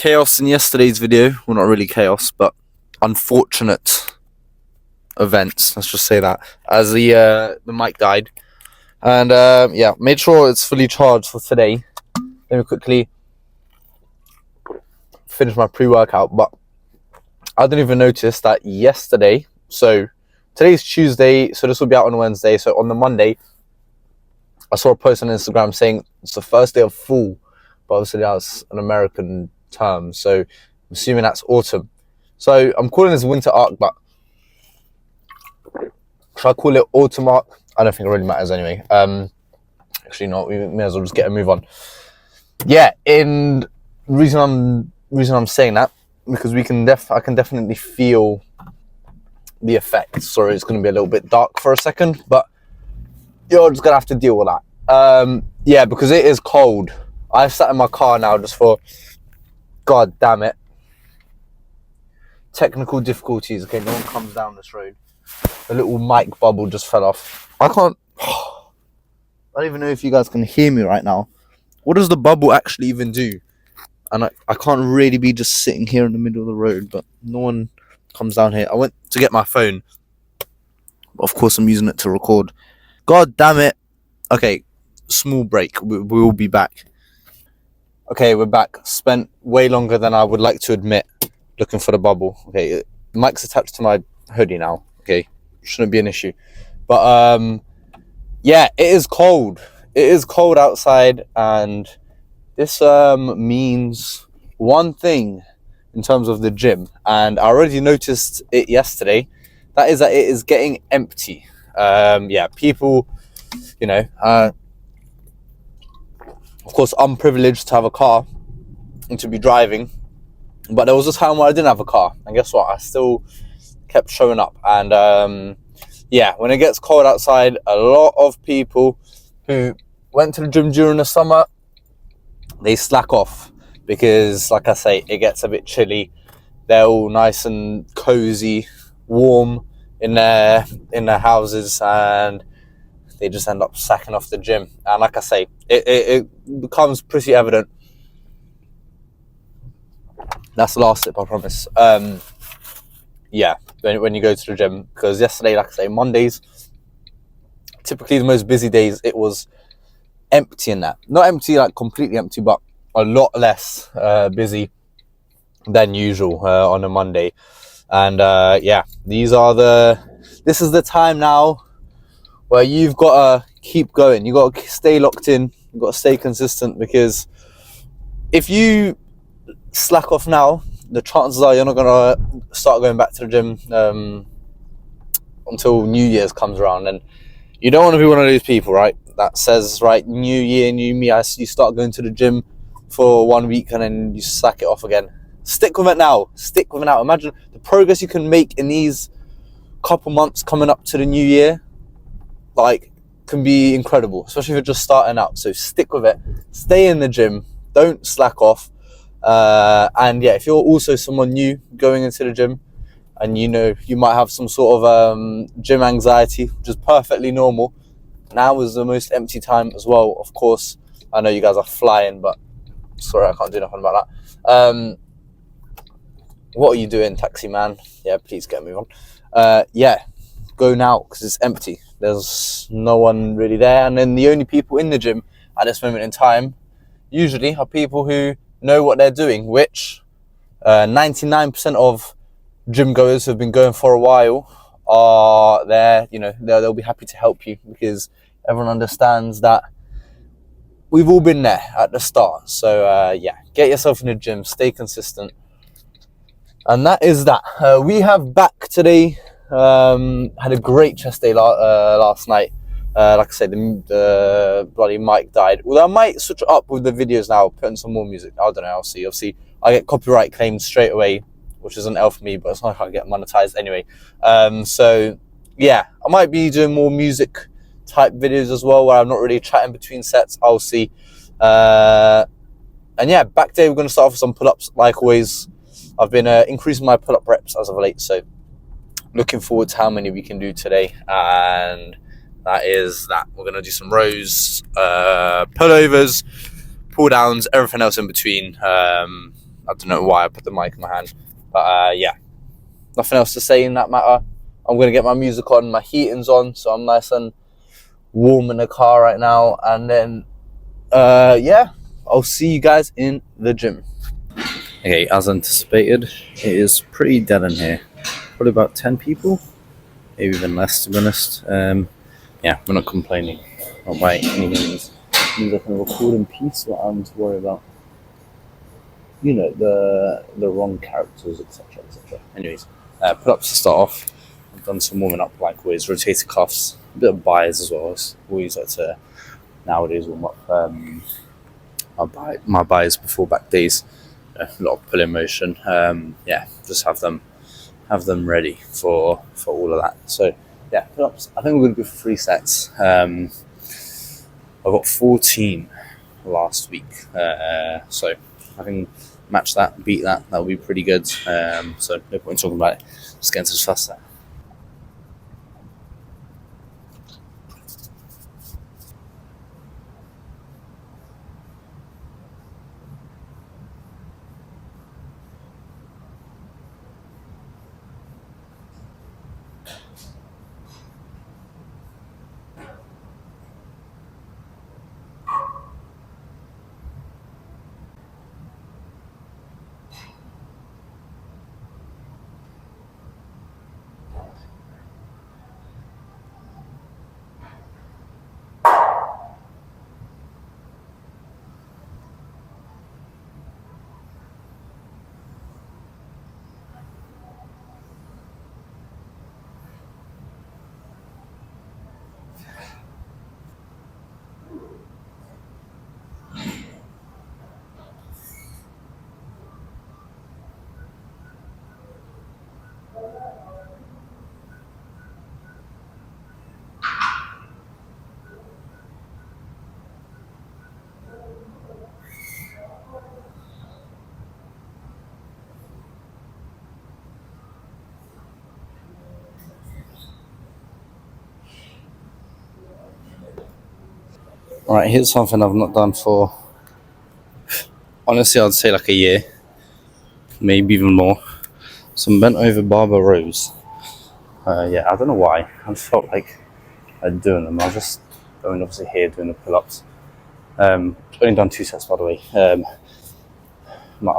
chaos in yesterday's video. Well, not really chaos, but unfortunate events. Let's just say that, as the mic died, and yeah, made sure it's fully charged for today. Let me quickly finish my pre-workout, but I didn't even notice that yesterday. So today's Tuesday, so this will be out on Wednesday. So on the Monday, I saw a post on Instagram saying it's the first day of fall, but obviously that's an American term, so I'm assuming that's autumn. So I'm calling this winter arc, but should I call it autumn arc? I don't think it really matters anyway. Actually not, we may as well just get a move on. Yeah, and reason I'm saying that, because I can definitely feel the effects. Sorry, it's going to be a little bit dark for a second, but you're just going to have to deal with that. Yeah, because it is cold. I've sat in my car now just for, God damn it, technical difficulties. Okay, no one comes down this road. The little mic bubble just fell off. I don't even know if you guys can hear me right now. What does the bubble actually even do? And I can't really be just sitting here in the middle of the road, but no one comes down here. I went to get my phone, but of course I'm using it to record. God damn it. Okay, small break. We will be back. Okay, we're back. Spent way longer than I would like to admit looking for the bubble. Okay, the mic's attached to my hoodie now. Okay, shouldn't be an issue. But yeah, it is cold. It is cold outside, and this means one thing in terms of the gym, and I already noticed it yesterday. That is that it is getting empty. Yeah, people, you know, of course, I'm privileged to have a car and to be driving, but there was a time where I didn't have a car, and guess what? I still kept showing up. And yeah, when it gets cold outside, a lot of people who went to the gym during the summer, they slack off because, like I say, it gets a bit chilly. They're all nice and cozy, warm in their houses, and they just end up sacking off the gym. And like I say, it becomes pretty evident. That's the last tip, I promise. Yeah, when you go to the gym, because yesterday, like I say, Mondays, typically the most busy days, it was empty in that. Not empty, like completely empty, but a lot less busy than usual on a Monday. And yeah, this is the time now where you've got to keep going. You got to stay locked in. You got to stay consistent, because if you slack off now, the chances are you're not going to start going back to the gym until New Year's comes around. And you don't want to be one of those people, right, that says, right, new year, new me, you start going to the gym for 1 week and then you slack it off again. Stick with it now. Stick with it now. Imagine the progress you can make in these couple months coming up to the new year. Like, can be incredible, especially if you're just starting out. So stick with it. Stay in the gym. Don't slack off. And yeah, if you're also someone new going into the gym, and you know you might have some sort of gym anxiety, which is perfectly normal. Now is the most empty time as well, of course. I know you guys are flying, but sorry, I can't do nothing about that. What are you doing, taxi man? Yeah, please get a move on. Yeah, go now, because it's empty. There's no one really there. And then the only people in the gym at this moment in time usually are people who know what they're doing, which 99% of gym goers who have been going for a while are there. You know, they'll be happy to help you, because everyone understands that we've all been there at the start. So yeah, get yourself in the gym, stay consistent. And that is that. We have back today. Had a great chest day last night. Like I said, the bloody mic died. Well, I might switch it up with the videos now, put in some more music. I don't know, I'll see. Obviously, I get copyright claims straight away, which is an L for me, but it's not like I get monetized anyway. So yeah, I might be doing more music type videos as well, where I'm not really chatting between sets. I'll see. And yeah, back day, we're going to start off with some pull-ups like always. I've been increasing my pull-up reps as of late, so looking forward to how many we can do today. And that is that. We're going to do some rows, pullovers, pull downs, everything else in between. I don't know why I put the mic in my hand. But yeah, nothing else to say in that matter. I'm going to get my music on, my heating's on, so I'm nice and warm in the car right now. And then, yeah, I'll see you guys in the gym. Okay, as anticipated, it is pretty dead in here. Probably about 10 people, maybe even less, to be honest. Yeah, we're not complaining, not by any means. It means I can record in peace what I'm to worry about. You know, the wrong characters, etc., etc. Anyways, pull-ups to start off. I've done some warming up like with rotator cuffs, a bit of buys as well. Always like to nowadays warm up my buys before back days. A lot of pull-in motion. Yeah, just have them ready for all of that. So yeah, pull-ups. I think we're gonna go for 3 sets. I got 14 last week, so if I can match that, beat that, that'll be pretty good. So no point talking about it. Just get into the first set. All right, here's something I've not done for, honestly, I'd say like a year, maybe even more. Some bent over barbell rows. Yeah, I don't know why. I just felt like I'd doing them. I was just going obviously here doing the pull-ups. Only done 2 sets, by the way. I'm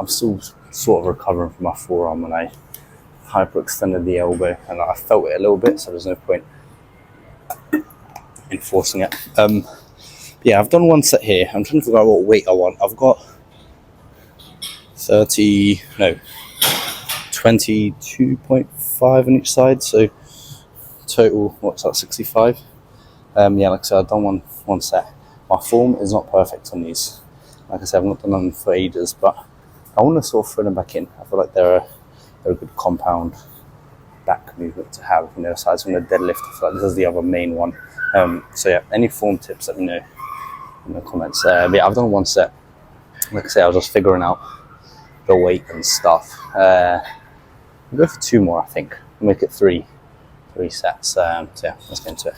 still sort of recovering from my forearm when I hyperextended the elbow, and I felt it a little bit, so there's no point in forcing it. Yeah, I've done 1 set here. I'm trying to figure out what weight I want. I've got 22.5 on each side, so total, what's that, 65? Yeah, like I said, I've done one set. My form is not perfect on these. Like I said, I've not done them for ages, but I want to sort of throw them back in. I feel like they're a good compound back movement to have, you know, aside from the deadlift. I feel like this is the other main one. So yeah, any form tips, let me know in the comments. But yeah, I've done 1 set. Like I say, I was just figuring out the weight and stuff. I'll go for 2 more, I think. Make it 3 sets. So yeah, let's get into it.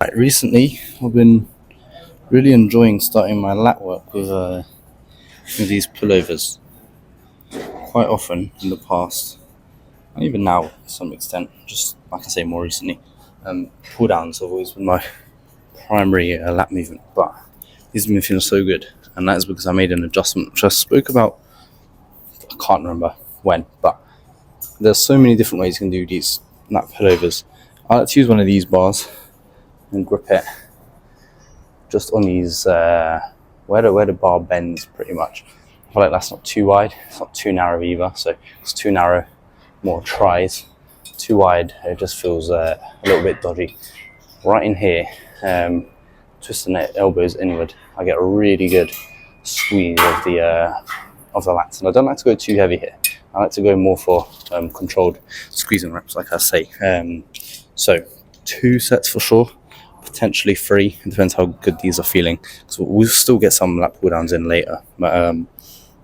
Right, recently I've been really enjoying starting my lat work with these pullovers. Quite often in the past, and even now to some extent, just like I say, more recently, pull downs have always been my primary lat movement. But these have been feeling so good, and that is because I made an adjustment, which I spoke about. I can't remember when, but there's so many different ways you can do these lat pullovers. I like to use one of these bars and grip it just on these where the bar bends pretty much. I feel like that's not too wide, it's not too narrow either, so it's too narrow, more tries. Too wide, it just feels a little bit dodgy. Right in here, twisting the elbows inward, I get a really good squeeze of the lats, and I don't like to go too heavy here. I like to go more for controlled squeezing reps, like I say. So 2 sets for sure, potentially 3. It depends how good these are feeling. So we'll still get some lat pull downs in later. But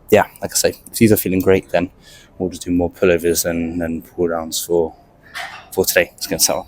yeah, like I say, if these are feeling great, then we'll just do more pullovers and then pull downs for today. It's going to settle.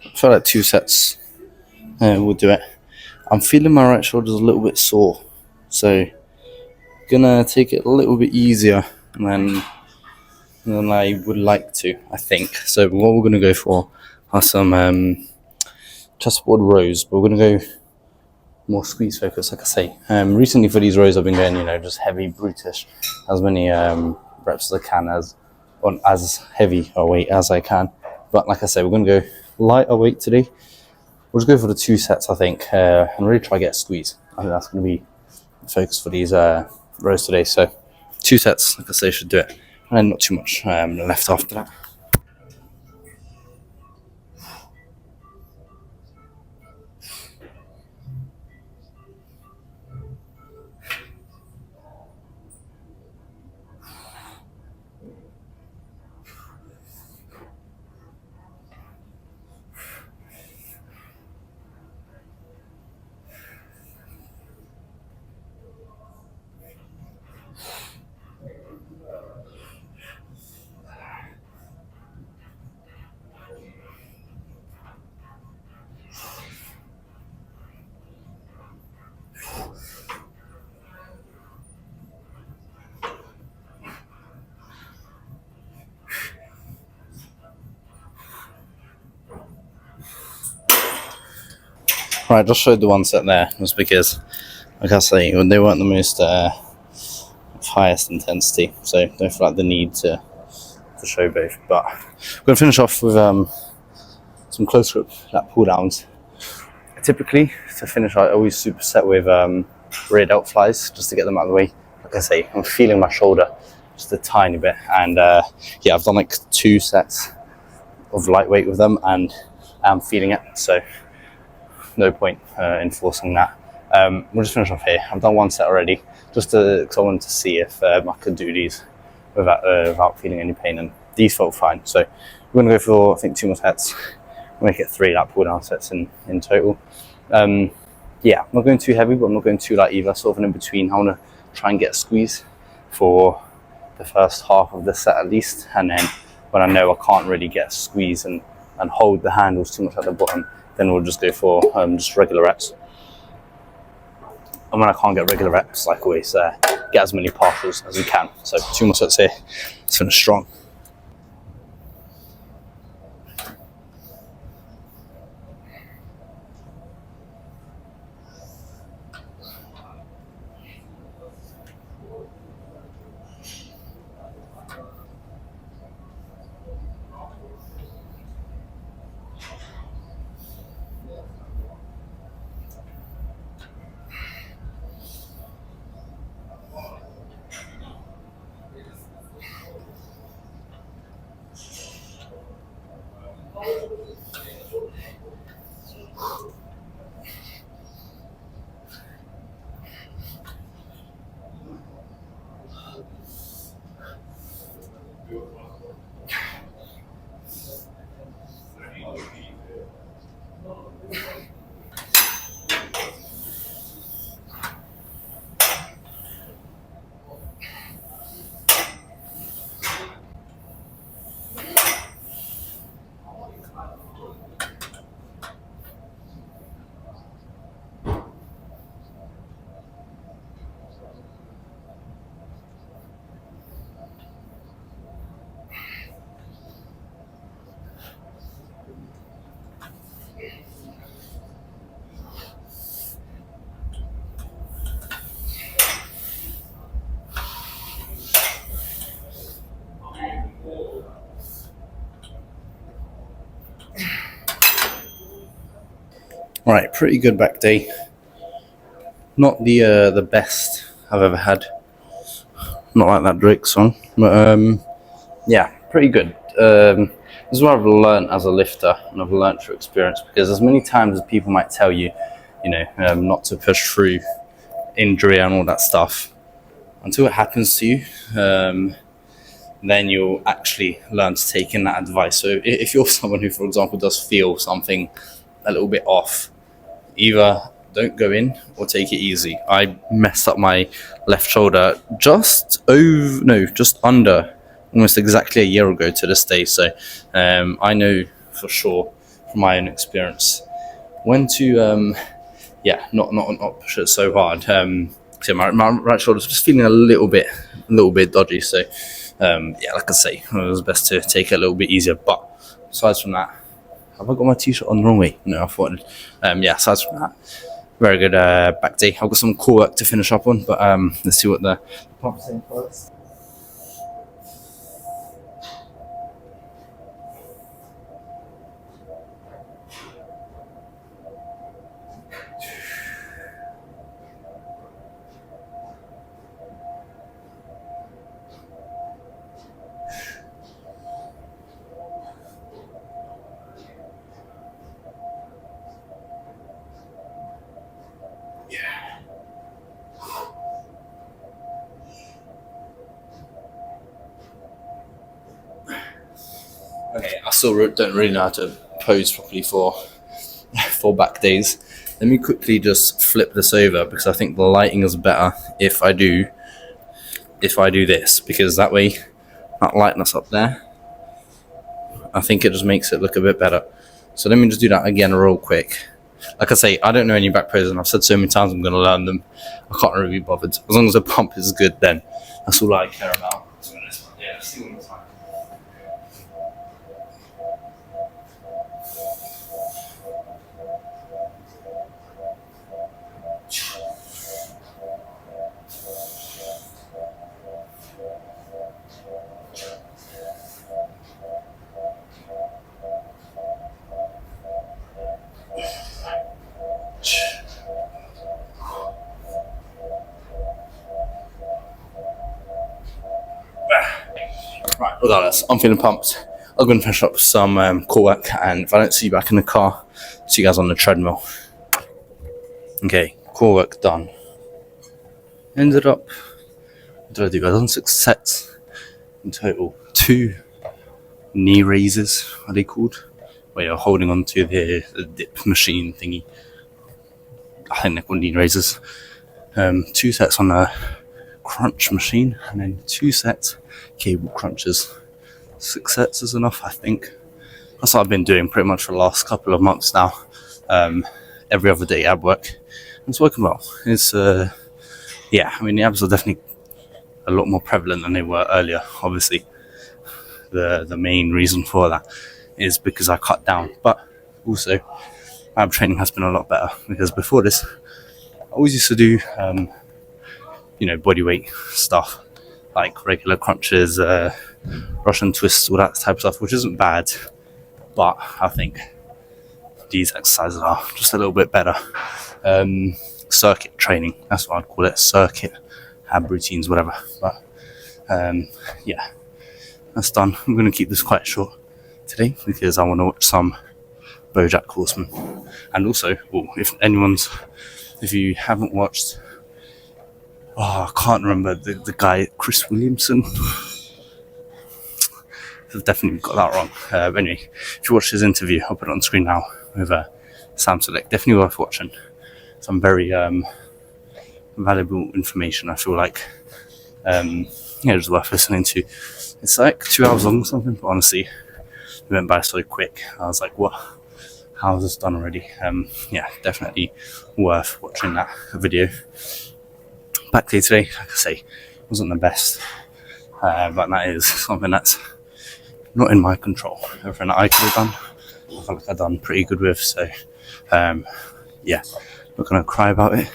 I feel like 2 sets will do it. I'm feeling my right shoulder's a little bit sore, so gonna take it a little bit easier than I would like to, I think. So what we're gonna go for are some chestboard rows, but we're gonna go more squeeze focus, like I say. Recently for these rows I've been going, just heavy, brutish, as many reps as I can, on as heavy a weight as I can. But like I say, we're gonna go lighter weight today. We'll just go for the 2 sets, I think, and really try to get a squeeze. I think that's going to be the focus for these rows today. So 2 sets, like I say, should do it. And then not too much left after that. Right, just showed the 1 set there, just because, like I say, they weren't the most highest intensity, so don't feel like the need to to show both. But we're going to finish off with some close grip lat pull downs. Typically, to finish, I always superset with rear delt flies just to get them out of the way. Like I say, I'm feeling my shoulder just a tiny bit, and yeah, I've done like 2 sets of lightweight with them, and I'm feeling it. So no point in forcing that. We'll just finish off here. I've done 1 set already, just because I wanted to see if I could do these without feeling any pain, and these felt fine. So we're going to go for, I think, 2 more sets. We'll make it 3 lat pull down sets in total. Yeah, I'm not going too heavy, but I'm not going too light either. Sort of an in between. I want to try and get a squeeze for the first half of the set at least, and then when I know I can't really get a squeeze and hold the handles too much at the bottom, then we'll just go for just regular reps. And when I can't get regular reps, like always, get as many partials as we can. So 2 more sets here. Let's finish strong. Right, pretty good back day. Not the best I've ever had. Not like that Drake song, but yeah, pretty good. This is what I've learned as a lifter, and I've learned through experience, because as many times as people might tell you, not to push through injury and all that stuff, until it happens to you, then you'll actually learn to take in that advice. So if you're someone who, for example, does feel something a little bit off, either don't go in or take it easy. I messed up my left shoulder just under almost exactly a year ago to this day. So I know for sure from my own experience when to not push it so hard. So my right shoulder's just feeling a little bit dodgy. So like I say, it was best to take it a little bit easier. But aside from that, have I got my t-shirt on the wrong way? No, I thought aside from that, very good back day. I've got some core work to finish up on, but let's see what the pump's saying first. Okay, I still don't really know how to pose properly for back days. Let me quickly just flip this over, because I think the lighting is better if I do this, because that way, that lightness up there, I think it just makes it look a bit better. So let me just do that again real quick. Like I say, I don't know any back poses, and I've said so many times I'm going to learn them. I can't really be bothered. As long as the pump is good, then that's all I care about. Yeah, see one more time. regardless, I'm feeling pumped. I'm going to finish up some core work, and if I don't see you back in the car, see you guys on the treadmill. Okay, core work done. Ended up, what did I do? I done 6 sets in total. 2 knee raises, are they called? Where you're holding on to the dip machine thingy. I think they're called knee raises. 2 sets on a crunch machine, and then 2 sets cable crunches. 6 sets is enough, I think. That's what I've been doing pretty much for the last couple of months now. Every other day ab work. It's working well. It's yeah, I mean the abs are definitely a lot more prevalent than they were earlier. Obviously, the main reason for that is because I cut down, but also ab training has been a lot better, because before this I always used to do body weight stuff like regular crunches, Russian twists, all that type of stuff, which isn't bad, but I think these exercises are just a little bit better. Circuit training, that's what I'd call it, circuit ab routines, whatever. But yeah, that's done. I'm going to keep this quite short today because I want to watch some BoJack Horseman. And also, if you haven't watched, I can't remember the guy, Chris Williamson. I've definitely got that wrong. But anyway, if you watch his interview, I'll put it on screen now with Sam Selleck. Definitely worth watching. Some very valuable information, I feel like. It's worth listening to. It's like 2 hours long or something, but honestly, it went by so quick. I was like, what? How is this done already? Yeah, definitely worth watching that video. Back day today, like I say, wasn't the best, but that is something that's not in my control. Everything that I could have done, I feel like I've done pretty good with. So, yeah, not gonna cry about it.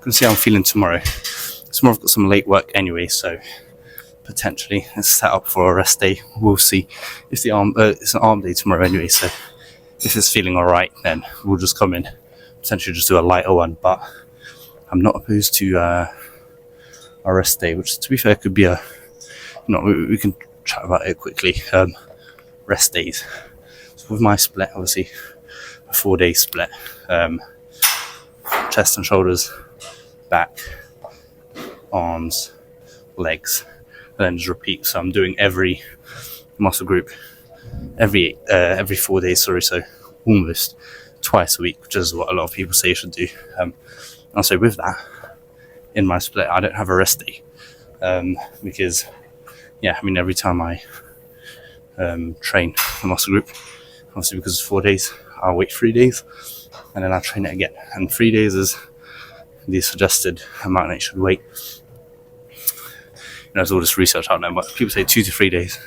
Gonna see how I'm feeling tomorrow. Tomorrow I've got some late work anyway, so potentially it's set up for a rest day. We'll see. It's an arm day tomorrow anyway, so if it's feeling alright, then we'll just come in, potentially just do a lighter one. But I'm not opposed to a rest day, which to be fair could be we can chat about it quickly. Rest days. So with my split, obviously a 4-day split. Chest and shoulders, back, arms, legs, and then just repeat. So I'm doing every muscle group every 4 days, so almost twice a week, which is what a lot of people say you should do. Also with that, in my split, I don't have a rest day, because every time I train the muscle group, obviously because it's 4 days, I'll wait 3 days and then I'll train it again, and 3 days is the suggested amount that you should wait. There's all this research out there, but people say 2 to 3 days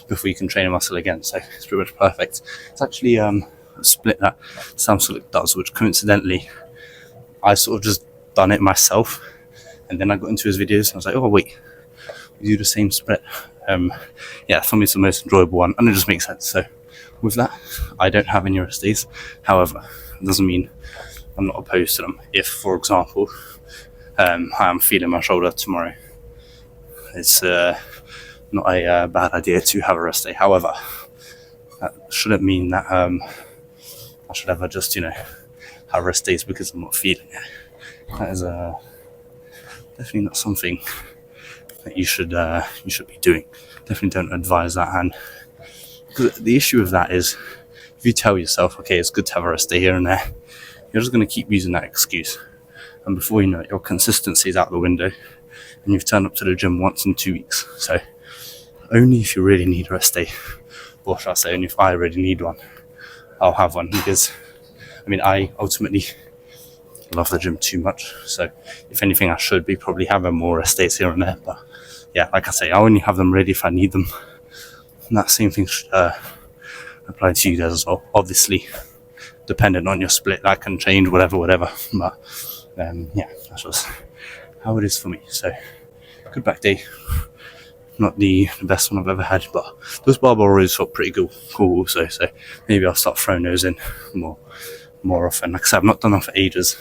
before you can train a muscle again, so it's pretty much perfect. It's actually a split that Sam Selleck does, which coincidentally I sort of just done it myself, and then I got into his videos and I was like, oh wait, we do the same split. Yeah, for me it's the most enjoyable one, and it just makes sense. So with that, I don't have any rest days. However, it doesn't mean I'm not opposed to them. If, for example, I am feeling my shoulder tomorrow, it's not a bad idea to have a rest day. However, that shouldn't mean that I should ever just have rest days because I'm not feeling it. That is definitely not something that you should be doing. Definitely don't advise that. And because the issue with that is, if you tell yourself, okay, it's good to have a rest day here and there, you're just going to keep using that excuse, and before you know it, your consistency is out the window, and you've turned up to the gym once in 2 weeks. So only if you really need a rest day, or should I say, only if I really need one, I'll have one, because I ultimately love the gym too much. So if anything, I should be probably having more rest days here and there. But yeah, like I say, I only have them ready if I need them. And that same thing should apply to you guys as well. Obviously, dependent on your split, that can change, whatever. But yeah, that's just how it is for me. So good back day. Not the best one I've ever had, but those barbell rows felt pretty cool also. So maybe I'll start throwing those in more often. Like I said, I've not done them for ages,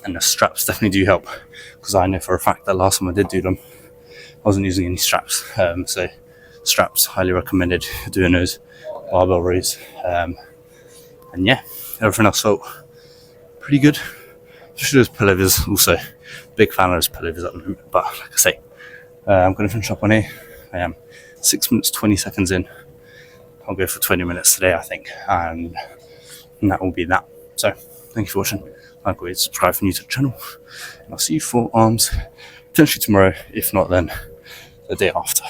and the straps definitely do help, because I know for a fact that last time I did do them, I wasn't using any straps. So straps, highly recommended doing those barbell rows. And yeah, everything else felt pretty good. Especially those pullovers, also big fan of those pullovers at the moment. But like I say, I'm going to finish up on here. I am 6 minutes 20 seconds in. I'll go for 20 minutes today, I think, and that will be that. So thank you for watching. Like always, subscribe if you're new to the channel, and I'll see you for arms potentially tomorrow, if not then the day after.